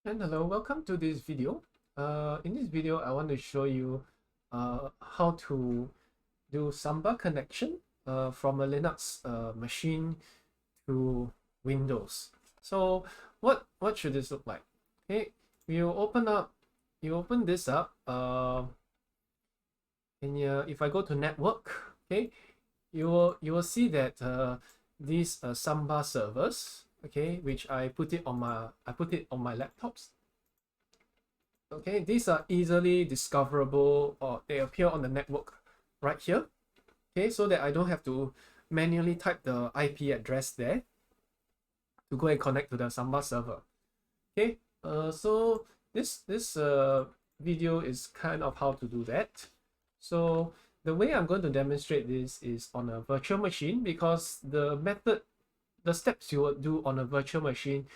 And hello, welcome to this video. In this video, I want to show you how to do Samba connection from a Linux machine to Windows. So what should this look like? Okay, you open this up, and if I go to network, okay, you will see that these Samba servers, okay, which I put it on my laptops. Okay, these are easily discoverable, or they appear on the network right here. Okay, so that I don't have to manually type the IP address there to go and connect to the Samba server. Okay, so this video is kind of how to do that. So the way I'm going to demonstrate this is on a virtual machine, because the steps you would do on a virtual machine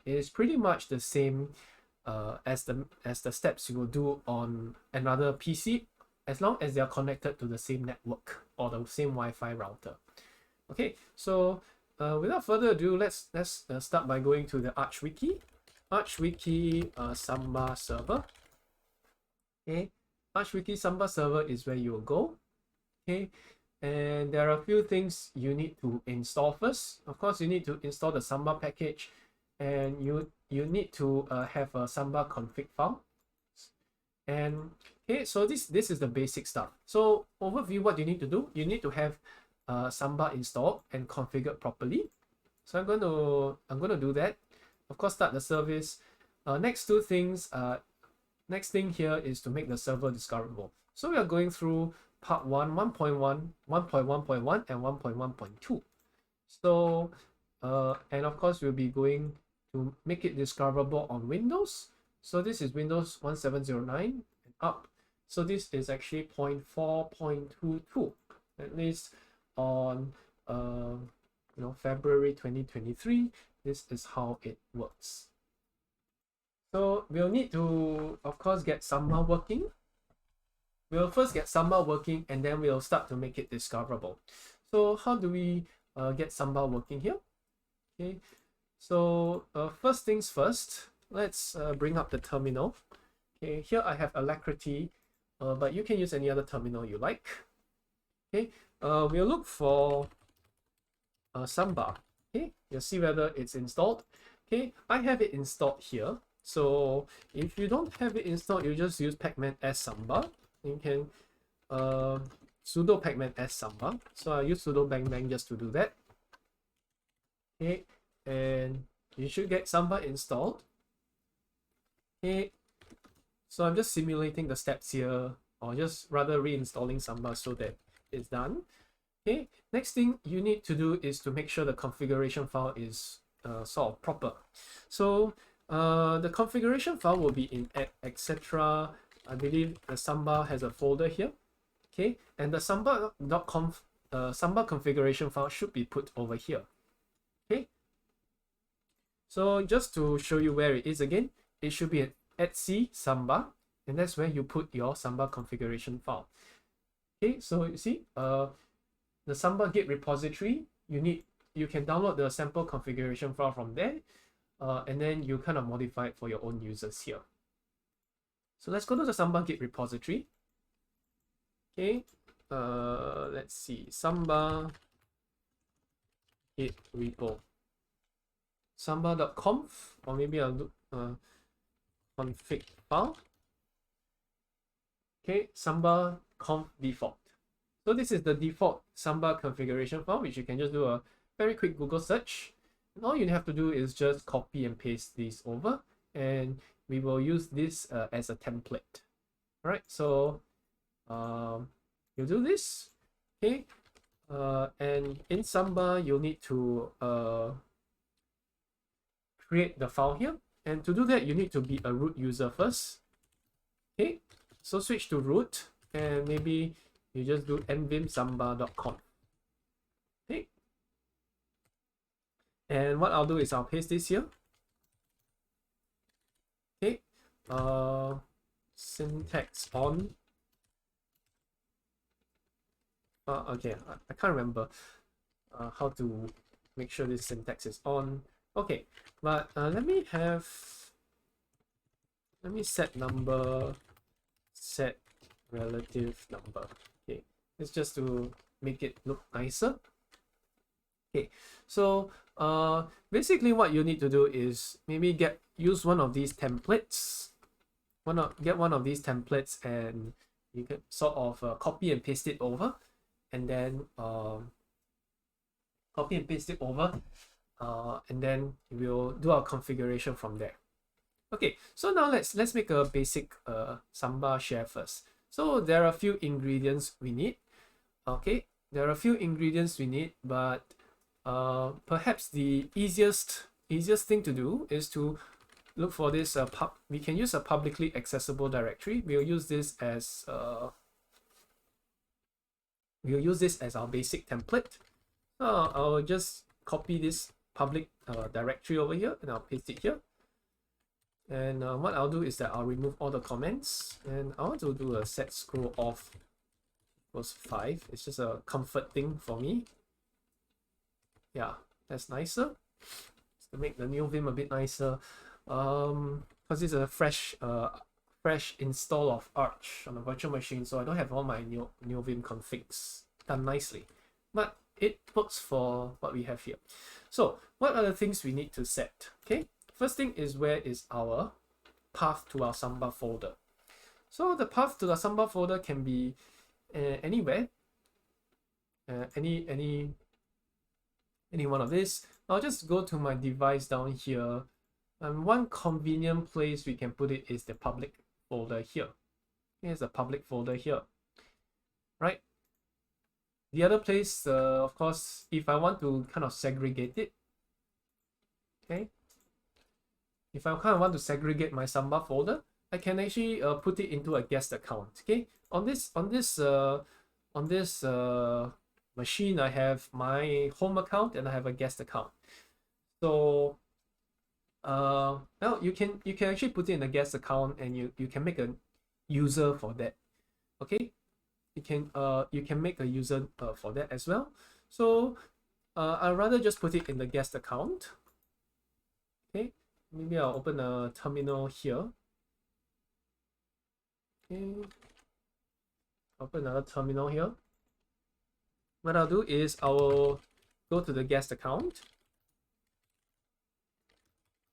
is pretty much the same as the steps you will do on another PC, as long as they are connected to the same network or the same Wi-Fi router. Okay, so without further ado, let's start by going to the ArchWiki Samba server. Okay, ArchWiki Samba server is where you will go. Okay, and there are a few things you need to install first. Of course, you need to install the Samba package, and you need to have a samba config file. And okay, so this is the basic stuff. So overview, what you need to do, you need to have Samba installed and configured properly. So I'm going to do that. Of course, start the service. Next thing here is to make the server discoverable. So we are going through part 1, 1.1, 1.1.1, and 1.1.2. So and of course we'll be going to make it discoverable on Windows. So this is Windows 1709 and up. So this is actually 0.4.22, at least on February 2023. This is how it works. So we'll need to, of course, get Samba working. We'll first get Samba working, and then we'll start to make it discoverable. So how do we get Samba working here? Okay, so first things first, let's bring up the terminal. Okay, here I have Alacrity, but you can use any other terminal you like. Okay, we'll look for Samba. Okay, you'll see whether it's installed. Okay, I have it installed here. So if you don't have it installed, you just use pacman s samba. You can sudo pacman s samba. So I use sudo bang bang just to do that. Okay, and you should get Samba installed. Okay, so I'm just simulating the steps here, or just rather reinstalling Samba so that it's done. Okay, next thing you need to do is to make sure the configuration file is sort of proper. So the configuration file will be in etc. I believe the Samba has a folder here. Okay, and the samba.conf Samba configuration file should be put over here. Okay, so just to show you where it is again, it should be at etc samba, and that's where you put your Samba configuration file. Okay, so you see the Samba Git repository, you can download the sample configuration file from there, and then you kind of modify it for your own users here. So let's go to the Samba Git repository. Okay, let's see, Samba Git repo, samba.conf, or maybe I'll do config file. Okay, samba.conf default. So this is the default Samba configuration file, which you can just do a very quick Google search. And all you have to do is just copy and paste this over, and we will use this as a template. All right, so you do this, okay, and in Samba you'll need to create the file here, and to do that you need to be a root user first. Okay, so switch to root, and maybe you just do nvim samba.conf. Okay, and what I'll do is I'll paste this here. Okay, syntax on. Okay, I can't remember how to make sure this syntax is on. Okay, but let me have let me set number, set relative number. Okay, it's just to make it look nicer. Okay, so basically what you need to do is maybe use one of these templates. Get one of these templates, and you can sort of copy and paste it over, and then copy and paste it over, and then we'll do our configuration from there. Okay, so now let's make a basic Samba share first. So there are a few ingredients we need. Okay, there are a few ingredients we need, but perhaps the easiest thing to do is to look for this we can use a publicly accessible directory. We'll use this as our basic template. I'll just copy this public directory over here, and I'll paste it here. And what I'll do is that I'll remove all the comments, and I want to do a set scroll off equals 5. It's just a comfort thing for me. Yeah, that's nicer. Just to make the new Vim a bit nicer. Because it's a fresh install of Arch on a virtual machine, so I don't have all my new Vim configs done nicely, but it works for what we have here. So what are the things we need to set? Okay, first thing is, where is our path to our Samba folder? So the path to the Samba folder can be anywhere, any one of this. I'll just go to my device down here. And one convenient place we can put it is the public folder here. Here's the public folder here, right? The other place, of course, if I want to kind of segregate it, okay? If I kind of want to segregate my Samba folder, I can actually put it into a guest account. Okay, on this machine, I have my home account and I have a guest account. So now you can actually put it in a guest account, and you can make a user for that. Okay, you can make a user for that as well. So I'd rather just put it in the guest account. Okay, maybe I'll open a terminal here. Okay, open another terminal here. What I'll do is I will go to the guest account.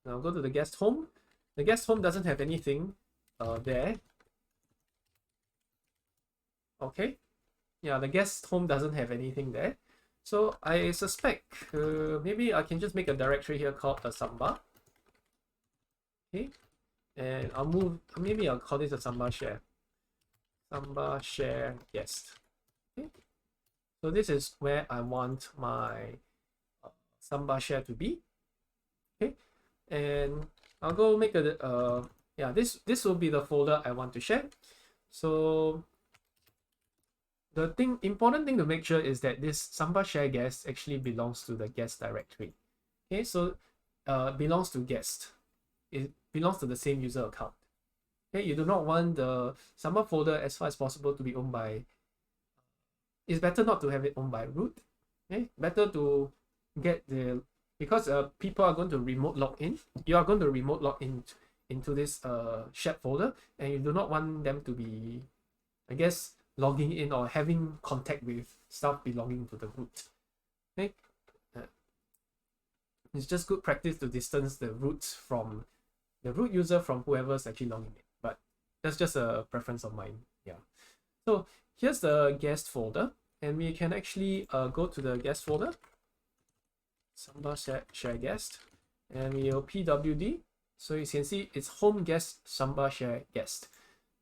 I'll go to the guest home. The guest home doesn't have anything there. Okay, yeah, the guest home doesn't have anything there. So I suspect maybe I can just make a directory here called a Samba. Okay, and maybe I'll call this a Samba share. Samba share guest. Okay, so this is where I want my Samba share to be. Okay, and I'll go make a yeah, this will be the folder I want to share. So the important thing to make sure is that this Samba share guest actually belongs to the guest directory. Okay, so belongs to guest. It belongs to the same user account. Okay, you do not want the Samba folder as far as possible to be owned by. It's better not to have it owned by root. Okay, better to get the, because people are going to remote log in. You are going to remote log in into this shared folder, and you do not want them to be, I guess, logging in or having contact with stuff belonging to the root. Okay, it's just good practice to distance the roots from the root user from whoever's actually logging in. But that's just a preference of mine. Yeah. So here's the guest folder, and we can actually go to the guest folder, Samba share guest, and we'll pwd. So you can see it's home guest Samba share guest.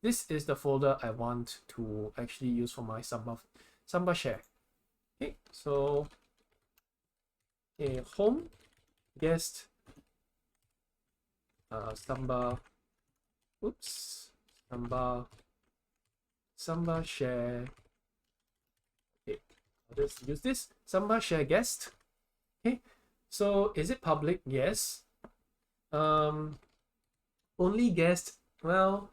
This is the folder I want to actually use for my Samba share. Okay, so home guest Samba share. Okay, I'll just use this Samba share guest. Okay, so is it public? Yes. Only guest. Well,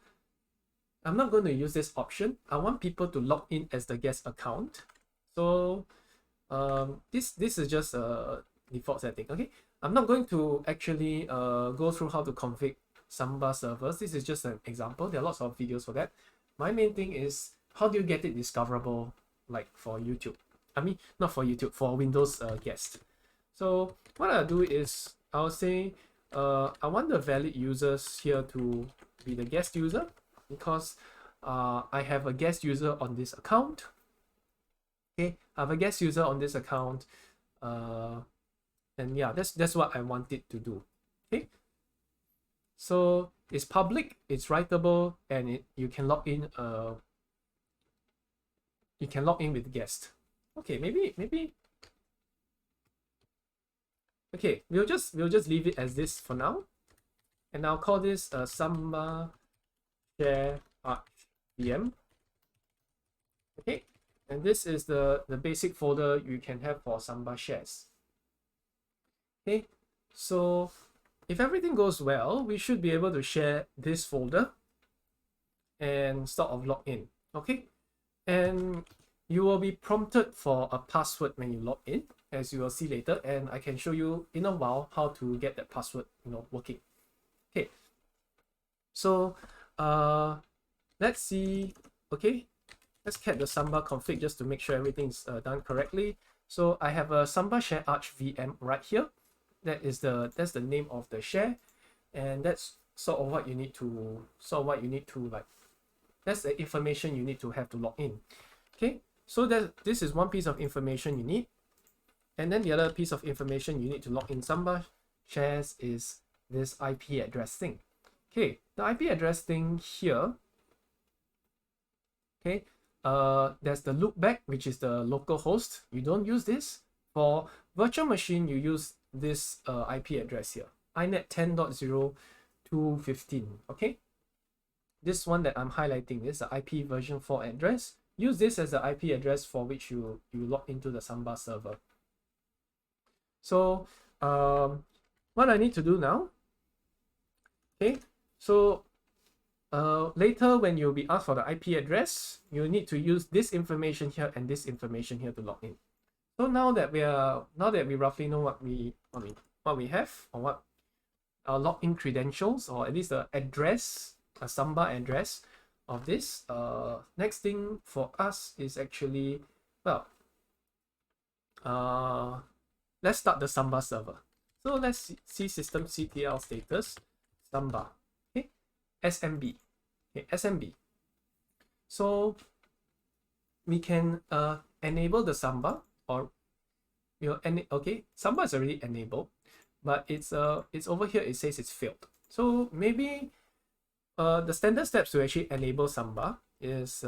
I'm not going to use this option. I want people to log in as the guest account. So this is just a default setting. Okay, I'm not going to actually go through how to config Samba servers. This is just an example. There are lots of videos for that. My main thing is how do you get it discoverable, like for YouTube? I mean, not for YouTube, for Windows guest. So what I'll do is I'll say I want the valid users here to be the guest user, because I have a guest user on this account. Okay, I have a guest user on this account, and yeah, that's what I want it to do. Okay, so it's public, it's writable, and you can log in. You can log in with guest. Okay, maybe. Okay, we'll just leave it as this for now, and I'll call this samba share arch VM. Okay, and this is the basic folder you can have for Samba shares. Okay, so if everything goes well, we should be able to share this folder and sort of log in. Okay, and you will be prompted for a password when you log in, as you will see later, and I can show you in a while how to get that password, working. Okay, so let's see. Okay, let's get the Samba config just to make sure everything's done correctly. So I have a Samba share arch VM right here. That's the name of the share, and that's sort of what you need to like. That's the information you need to have to log in. Okay, so this is one piece of information you need, and then the other piece of information you need to log in Samba shares is this IP address thing. Okay, the IP address thing here. Okay, there's the loopback, which is the local host. You don't use this. For virtual machine, you use this IP address here, inet 10.0.2.15. Okay, this one that I'm highlighting is the IP version 4 address. Use this as the IP address for which you log into the Samba server. So what I need to do now, okay, so later when you'll be asked for the IP address, you need to use this information here and this information here to log in. So now that we roughly know what we have, or what our login credentials, or at least the address, a Samba address of this, next thing for us is actually, well, let's start the Samba server. So let's see systemctl status Samba. Okay, smb. Okay, smb. So we can enable the Samba, or okay, Samba is already enabled, but it's over here. It says it's failed. So maybe the standard steps to actually enable Samba is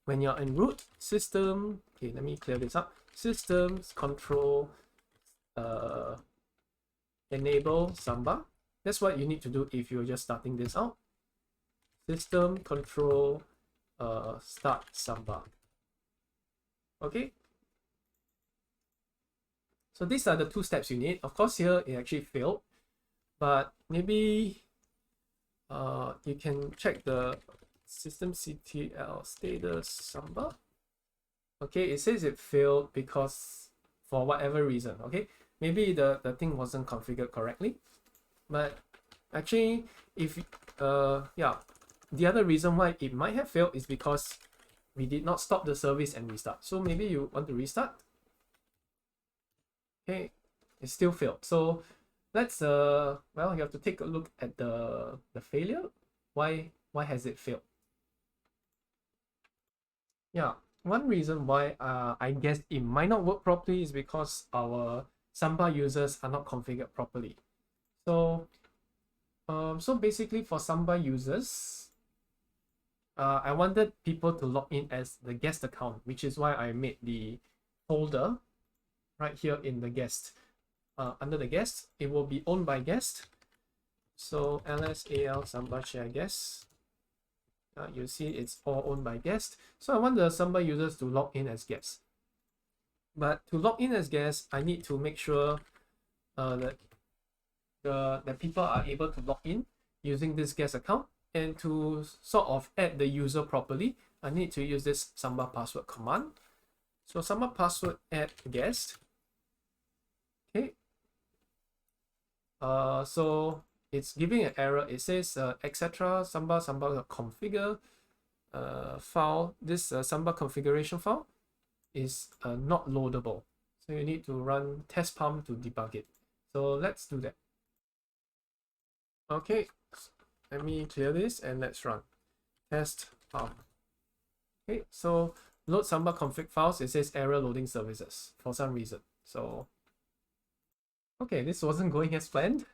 when you're in root system. Okay, let me clear this up. Systems control enable Samba. That's what you need to do if you're just starting this out. System control start Samba. Okay. So these are the two steps you need. Of course, here it actually failed, but maybe you can check the systemctl status Samba. Okay, it says it failed because for whatever reason. Okay, maybe the thing wasn't configured correctly, but actually, if yeah, the other reason why it might have failed is because we did not stop the service and restart. So maybe you want to restart. Okay, it still failed. So let's well, you have to take a look at the failure. Why has it failed? Yeah, one reason why I guess it might not work properly is because our Samba users are not configured properly. So so basically for Samba users, I wanted people to log in as the guest account, which is why I made the folder right here in the guest. Under the guest, it will be owned by guest. So ls.al Samba share guest. You see it's all owned by guest. So I want the Samba users to log in as guests. But to log in as guests, I need to make sure that people are able to log in using this guest account. And to sort of add the user properly, I need to use this Samba password command. So Samba password add guest. Okay. So it's giving an error. It says etc samba configure file. This samba configuration file is not loadable. So you need to run test pump to debug it. So let's do that. Okay, let me clear this and let's run test pump. Okay, so load samba config files. It says error loading services for some reason. So okay, this wasn't going as planned.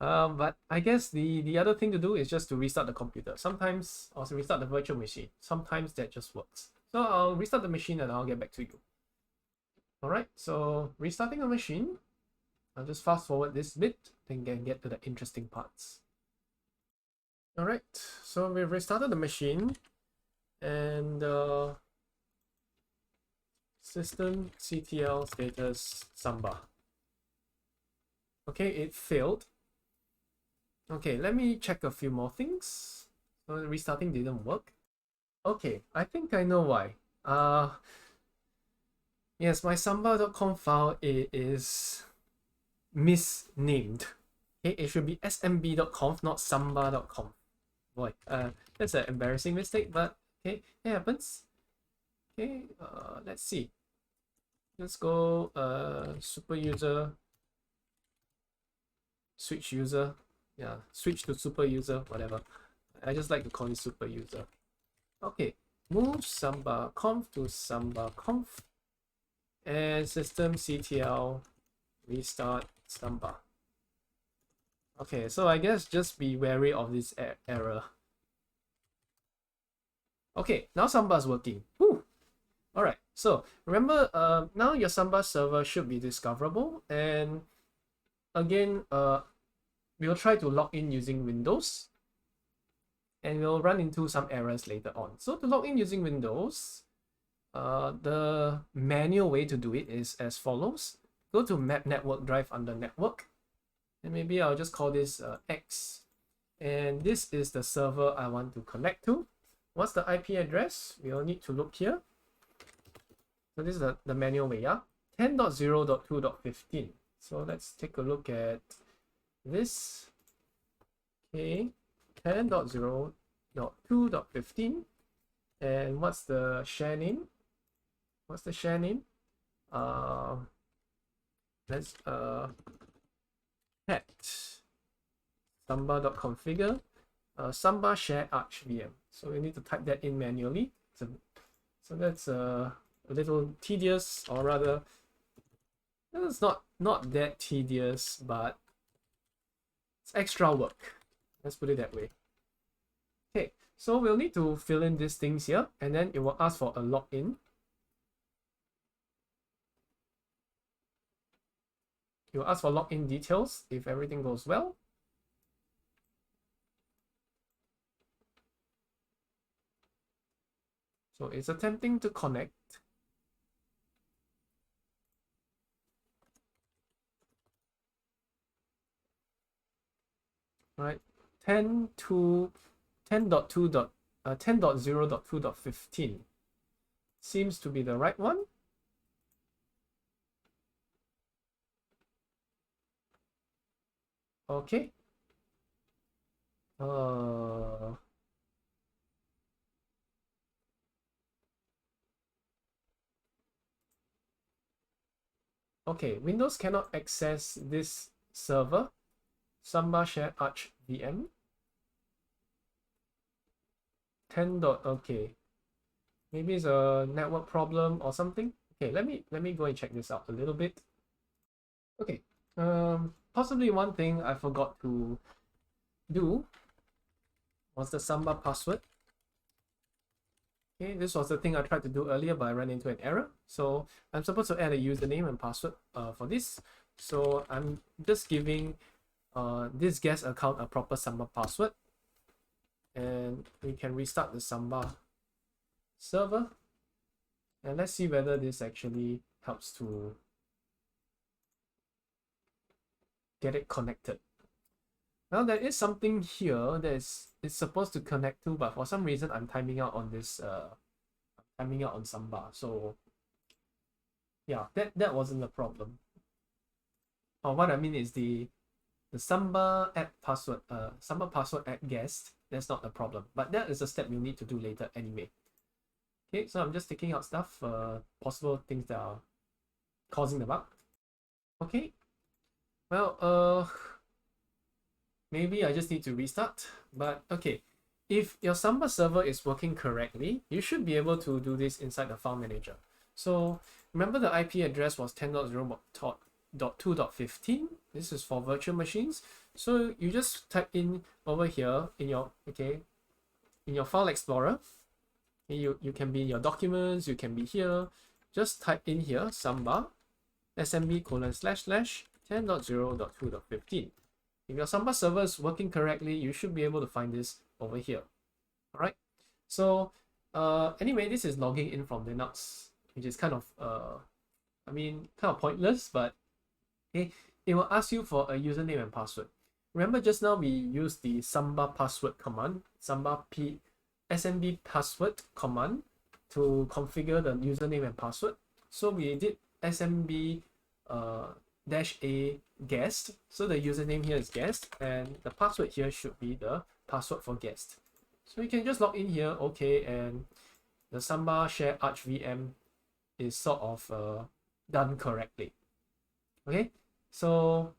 But I guess the other thing to do is just to restart the computer. Sometimes also restart the virtual machine. Sometimes that just works. So I'll restart the machine and I'll get back to you. Alright, so restarting a machine. I'll just fast forward this bit and get to the interesting parts. Alright, so we've restarted the machine and systemctl status samba. Okay, it failed. Okay, let me check a few more things. So restarting didn't work. Okay, I think I know why. Yes, my samba.conf file is misnamed. Okay, it should be smb.conf, not samba.conf. Boy, that's an embarrassing mistake, but okay, it happens. Okay, let's see. Let's go super user, switch user. Yeah, switch to super user, whatever. I just like to call it super user. Okay, move samba.conf to samba.conf and systemctl restart samba. Okay, so I guess just be wary of this error. Okay, now samba is working. Whew. All right, so remember, now your samba server should be discoverable, and again, we'll try to log in using Windows, and we'll run into some errors later on. So to log in using Windows, the manual way to do it is as follows. Go to map network drive under network, and maybe I'll just call this X, and this is the server I want to connect to. What's the IP address? We'll need to look here. So this is the manual way, yeah? 10.0.2.15. So let's take a look at this. Okay, 10.0.2.15. And what's the share name? What's the share name? Let's pet samba.configure samba share arch VM. So we need to type that in manually. So that's a little tedious, or rather, it's not that tedious, but it's extra work. Let's put it that way. Okay, so we'll need to fill in these things here, and then it will ask for a login. It will ask for login details if everything goes well. So it's attempting to connect. Right, 10.0.2.15 seems to be the right one. Okay. Okay, Windows cannot access this server, Samba Share Arch VM. 10. Okay, maybe it's a network problem or something. Okay, let me go and check this out a little bit. Okay, possibly one thing I forgot to do was the Samba password. Okay, this was the thing I tried to do earlier, but I ran into an error. So I'm supposed to add a username and password for this. So I'm just giving this guest account a proper Samba password, and we can restart the Samba server, and let's see whether this actually helps to get it connected. Now there is something here that it's supposed to connect to, but for some reason I'm timing out on this timing out on Samba. So yeah, that wasn't the problem. What I mean is the the Samba add password, Samba password add guest, that's not a problem. But that is a step you need to do later anyway. Okay, so I'm just taking out stuff, possible things that are causing the bug. Okay, well, maybe I just need to restart, but okay. If your Samba server is working correctly, you should be able to do this inside the file manager. So remember the IP address was 10.0.2.15. This is for virtual machines. So you just type in over here in your in your file explorer. You can be in your documents, you can be here. Just type in here samba smb://10.0.2.15. If your Samba server is working correctly, you should be able to find this over here. All right. So anyway, this is logging in from Linux, which is kind of kind of pointless, but okay, it will ask you for a username and password. Remember just now we used the samba password command, smbpasswd command to configure the username and password. So we did smb -a guest, so the username here is guest, and the password here should be the password for guest. So you can just log in here, okay, and the Samba share arch VM is sort of done correctly. Okay, so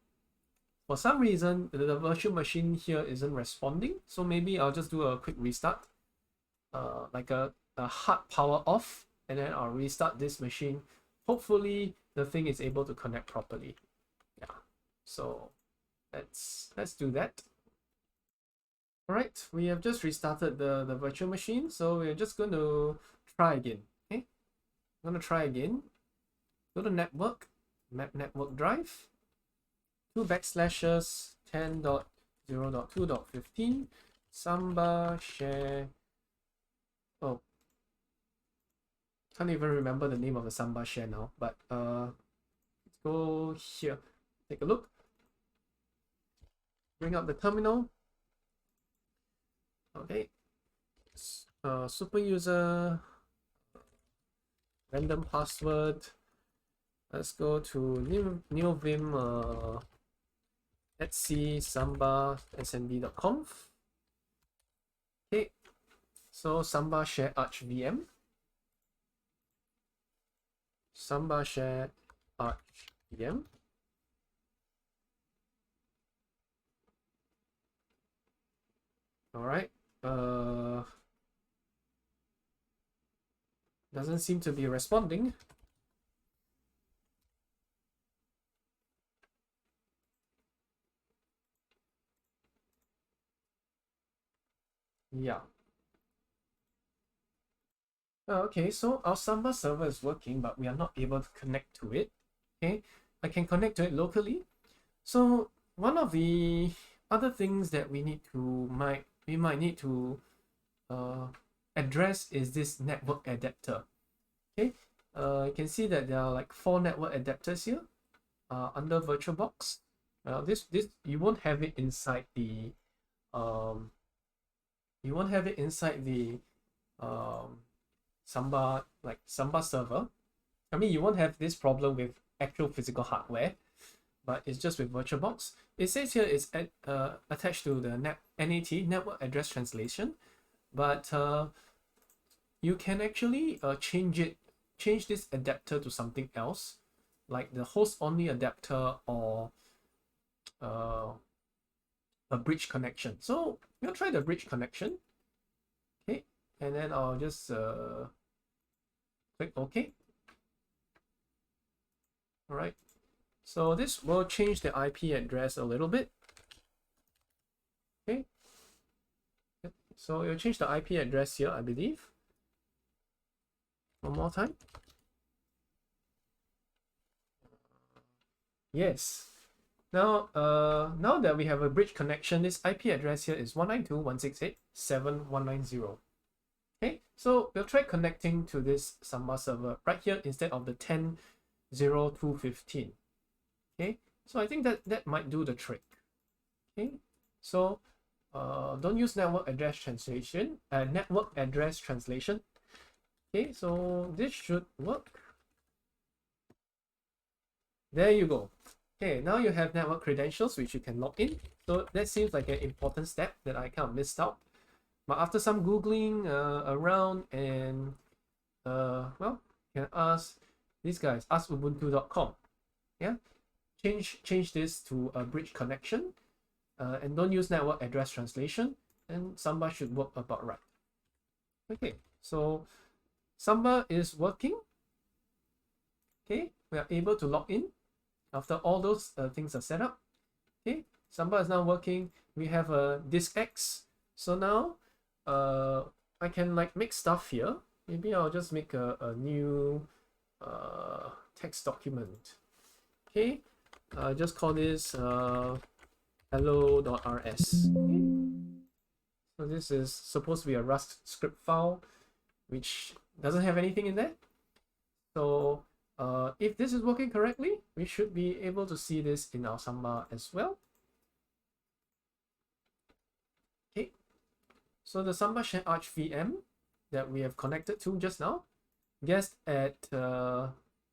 for some reason the virtual machine here isn't responding, so maybe I'll just do a quick restart, like a hard power off, and then I'll restart this machine. Hopefully the thing is able to connect properly. Yeah, so let's do that. All right, we have just restarted the virtual machine, so we're just going to try again. Okay, I'm going to try again. Go to network, map network drive, 2/10.0.2.15 samba share. Oh, can't even remember the name of the samba share now, but let's go here, take a look, bring up the terminal. Okay, super user, random password. Let's go to new vim /c samba smbd.conf. Okay, so samba share arch VM, samba share arch VM. All right. Doesn't seem to be responding. Yeah. Okay, so our Samba server is working, but we are not able to connect to it. Okay, I can connect to it locally. So one of the other things that we might need to address is this network adapter. Okay, you can see that there are like 4 network adapters here under VirtualBox. This you won't have it inside the Samba server. I mean, you won't have this problem with actual physical hardware, but it's just with VirtualBox. It says here it's attached to the NAT network address translation, but you can actually change this adapter to something else, like the host only adapter or a bridge connection. So we'll try the bridge connection. Okay, and then I'll just click OK. All right, so this will change the IP address a little bit. Okay, so it'll change the IP address here, I believe. One more time. Yes. Now, now that we have a bridge connection, this IP address here is 192.168.7.190. Okay, so we'll try connecting to this Samba server right here instead of the 10.0.2.15. Okay, so I think that might do the trick. Okay, so don't use network address translation. Okay, so this should work. There you go. Okay, now you have network credentials which you can log in. So that seems like an important step that I kind of missed out. But after some googling around and well, you can ask these guys, ask ubuntu.com. Yeah, change this to a bridge connection, and don't use network address translation, and Samba should work about right. Okay, so Samba is working. Okay, we are able to log in after all those things are set up. Okay, Samba is now working. We have a disk X. So now I can like make stuff here. Maybe I'll just make a new text document. Okay, just call this hello.rs. Okay. So this is supposed to be a Rust script file, which doesn't have anything in there. So if this is working correctly, we should be able to see this in our Samba as well. Okay, so the Samba Share Arch VM that we have connected to just now, guessed at,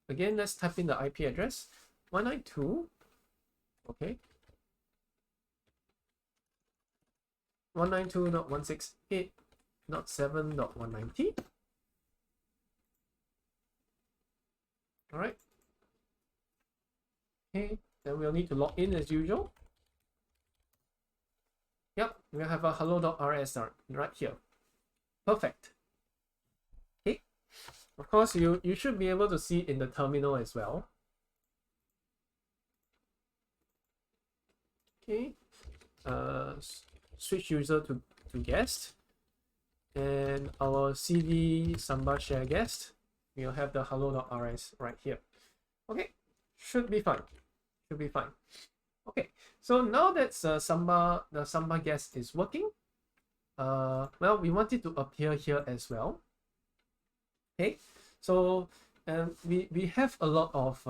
again, let's type in the IP address, 192, okay, 192.168.7.190. All right. Okay, then we'll need to log in as usual. Yep, we have a hello.rs right here. Perfect. Okay, of course, you should be able to see it in the terminal as well. Okay, switch user to guest, and our CD Samba share guest, we'll have the hello.rs right here. Okay, should be fine. Should be fine. Okay, so now that the Samba guest is working, well, we want it to appear here as well. Okay, so we have a lot of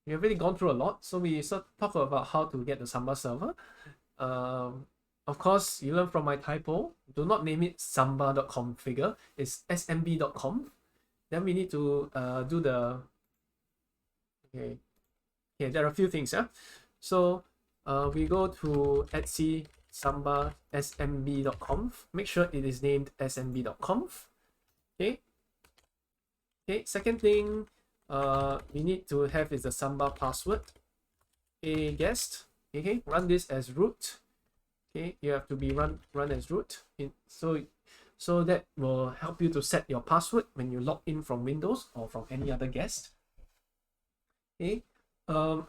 we have already gone through a lot, so we talk about how to get the Samba server. Of course, you learn from my typo. Do not name it samba.configure. It's smb.conf. Then we need to do the okay. There are a few things. Yeah, so we go to etsy samba smb.conf. Make sure it is named smb.conf. Okay. Okay. Second thing, we need to have is the Samba password. A guest. Okay. Run this as root. Okay. You have to be run as root. So that will help you to set your password when you log in from Windows or from any other guest. Okay. I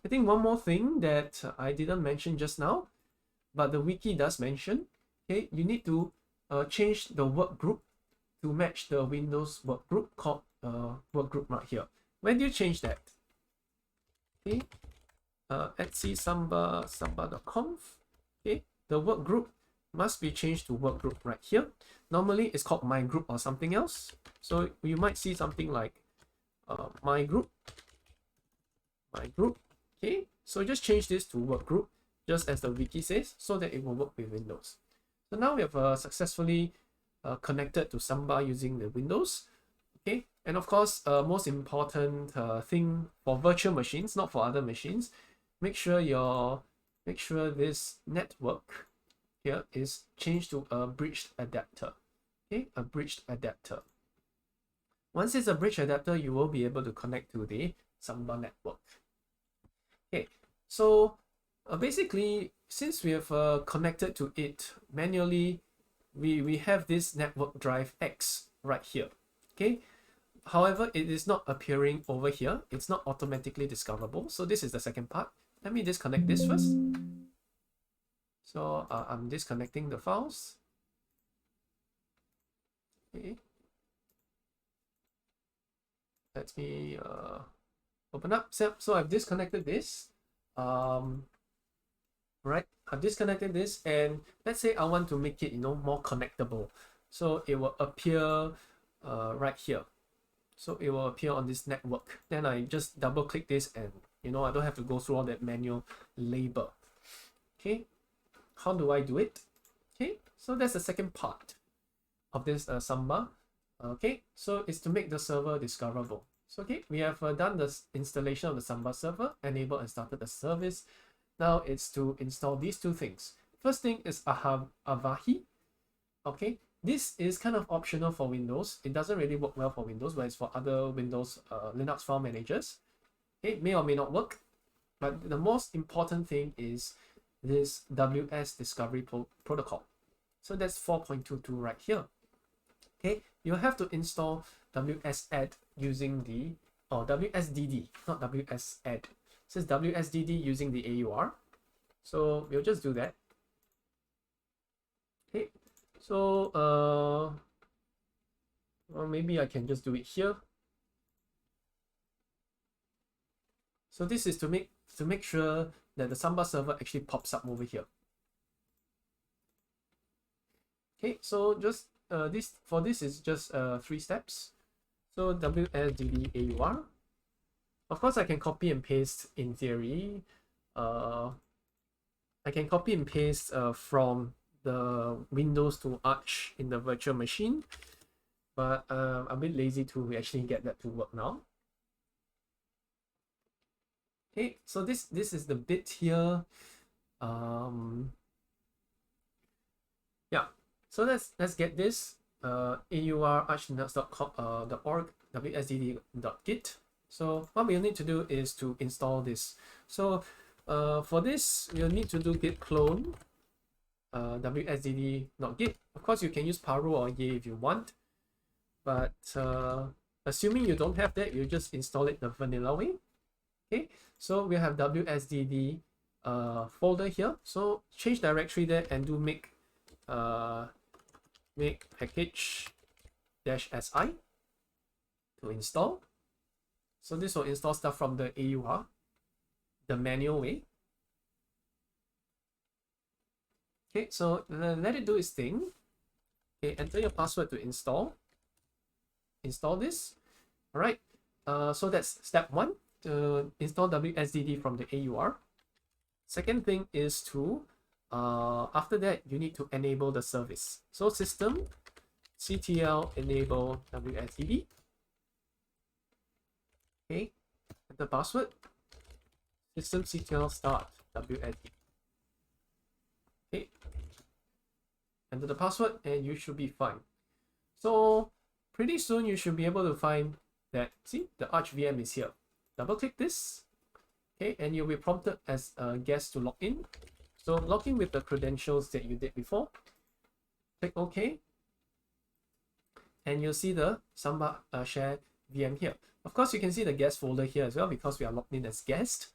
think one more thing that I didn't mention just now, but the wiki does mention. Okay, you need to change the work group to match the Windows work group called work group right here. When do you change that? Okay, etsy samba.conf. Okay, the work group must be changed to work group right here. Normally it's called my group or something else. So you might see something like my group. Okay, so just change this to work group, just as the wiki says, so that it will work with Windows. So now we have successfully connected to Samba using the Windows. Okay, and of course, most important thing for virtual machines, not for other machines, make sure this network here is changed to a bridged adapter. Okay, a bridged adapter. Once it's a bridge adapter, you will be able to connect to the Samba network. Okay, so basically, since we have connected to it manually, we have this network drive X right here. Okay, however, it is not appearing over here. It's not automatically discoverable. So this is the second part. Let me disconnect this first. So I'm disconnecting the files. Okay. Let me open up. So I've disconnected this. Right, I've disconnected this, and let's say I want to make it more connectable. So it will appear right here. So it will appear on this network. Then I just double click this, and I don't have to go through all that manual labor. Okay, how do I do it? Okay, so that's the second part of this Samba. Okay, so it's to make the server discoverable. So okay, we have done the installation of the Samba server, enabled and started the service. Now it's to install these two things. First thing is Avahi. Okay, this is kind of optional for Windows. It doesn't really work well for Windows, but it's for other Windows Linux file managers. Okay, may or may not work, but the most important thing is this WS Discovery Protocol. So that's 4.22 right here. Okay, you have to install wsd using the, or wsdd, not wsd. It says wsdd using the AUR. So we'll just do that. Okay, so well, maybe I can just do it here. So this is to make sure that the Samba server actually pops up over here. Okay, so just this is just 3 steps. So wsdd AUR. Of course, I can copy and paste in theory. I can copy and paste from the Windows to Arch in the virtual machine, but I'm a bit lazy to actually get that to work now. Okay, so this is the bit here. Yeah, so let's get this AUR archlinux.org wsdd.git. So what we'll need to do is to install this. So for this, we'll need to do git clone wsdd.git. Of course, you can use paro or ye if you want, but assuming you don't have that, you just install it the vanilla way. Okay, so we have wsdd folder here. So change directory there and do make package -si to install. So this will install stuff from the AUR, the manual way. Okay, so let it do its thing. Okay, enter your password to install this. All right, so that's step 1, to install wsdd from the AUR. Second thing is to after that, you need to enable the service. So systemctl enable wsdd. Okay, enter password. Systemctl start wsdd. Okay, enter the password and you should be fine. So pretty soon you should be able to find that, see, the Arch VM is here. Double click this. Okay, and you'll be prompted as a guest to log in. So log in with the credentials that you did before. Click OK. And you'll see the Samba share VM here. Of course, you can see the guest folder here as well because we are logged in as guest.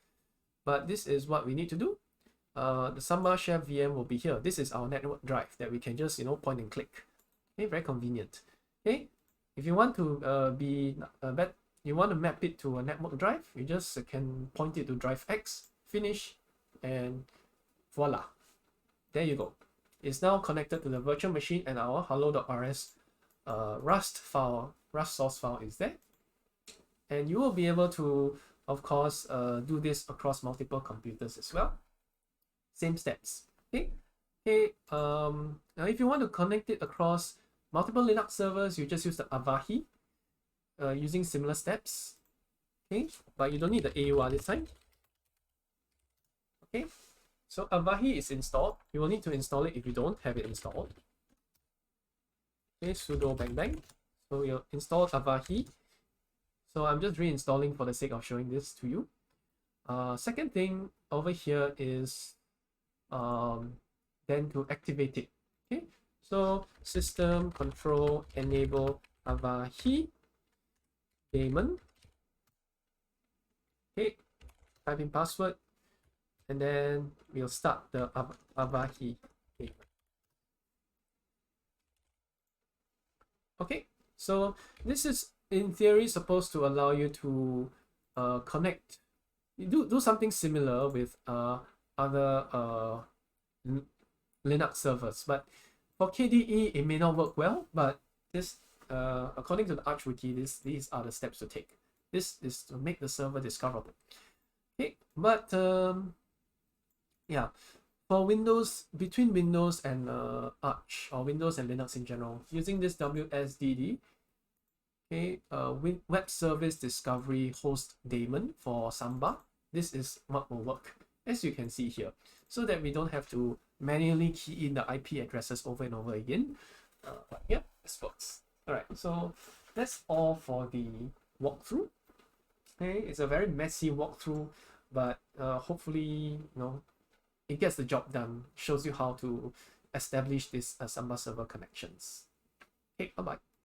But this is what we need to do. The Samba share VM will be here. This is our network drive that we can just, point and click. Okay, very convenient. Okay, if you want to you want to map it to a network drive, you just can point it to drive X, finish, and voila, there you go. It's now connected to the virtual machine, and our hello.rs Rust source file is there, and you will be able to, of course, do this across multiple computers as well. Same steps. Okay. Now if you want to connect it across multiple Linux servers, you just use the Avahi using similar steps. Okay, but you don't need the AUR this time. Okay, so Avahi is installed. You will need to install it if you don't have it installed. Okay, sudo bang. So we'll install Avahi. So I'm just reinstalling for the sake of showing this to you. Second thing over here is then to activate it. Okay, so system control enable Avahi daemon. Okay, type in password, and then we'll start the Avahi daemon. Okay, so this is in theory supposed to allow you to connect, do something similar with other Linux servers, but for KDE it may not work well. But this, according to the Arch wiki, these are the steps to take. This is to make the server discoverable. Okay, but yeah, for Windows, between Windows and Arch, or Windows and Linux in general, using this wsdd Okay, web service discovery host daemon for Samba. This is what will work, as you can see here, so that we don't have to manually key in the IP addresses over and over again. But yeah, this works. All right, so that's all for the walkthrough. Okay, it's a very messy walkthrough, but hopefully, it gets the job done. Shows you how to establish this Samba server connections. Okay, bye bye.